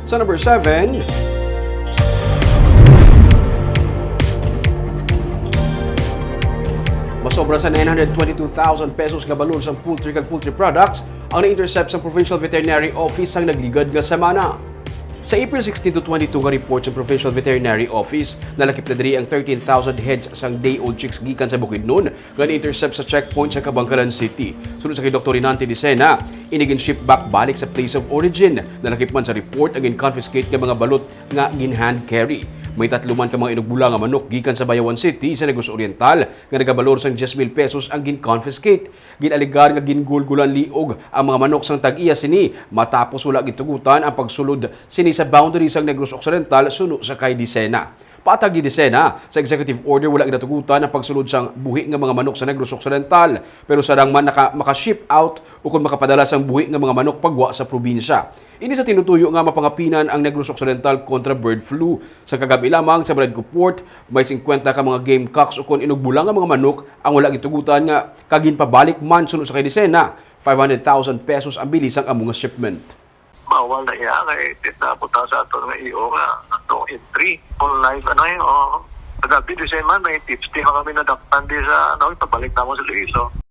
Sa number 7, masobra sa 922,000 pesos nga balon sa poultry kag poultry products ang na-intercept sa Provincial Veterinary Office ang nagligad nga semana. Sa April 16 to 22 nga report sa Provincial Veterinary Office, nalakip na diri ang 13,000 heads sang day-old chicks gikan sa Bukidnon nga na-intercept sa checkpoint sa Kabangkalan City. Sunod sa kay Dr. Rinante Dicena, inigin ship back balik sa place of origin. Nalakip man sa report ang confiscate nga mga balot nga gin-hand carry. May 3 man ka mga inugbula nga manok gikan sa Bayawan City sa Negros Oriental nga nagabalor sang 10,000 pesos ang gin-confiscate. Ginaligar nga gingulgulan liog ang mga manok sang tag-iya sini matapos wala gitugutan ang pagsulod sini sa boundaries sang Negros Occidental suno sa kay Dicena. Patag ni Dicena, sa executive order wala ginatugutan ang pagsulod sang buhi nga mga manok sa Negros Occidental, pero sarang man maka-ship out o kung makapadala sang buhi nga mga manok pagwa sa probinsya. Ini sa tinutuyo nga mapangapinan ang Negros Occidental kontra bird flu. Sa kagabi lamang sa Bradco Port, may 50 ka mga gamecocks o kung inugbulang nga mga manok ang wala gitugutan nga kagin pabalik man sunod sa kay Dicena. 500,000 pesos ang bilis ang among shipment. Bawal na iya kay tinapunta sa ato ng iyo nga atong entry on live pagabi di man may tips di kami nadakpan di sa pabalik na mo sa Luiso.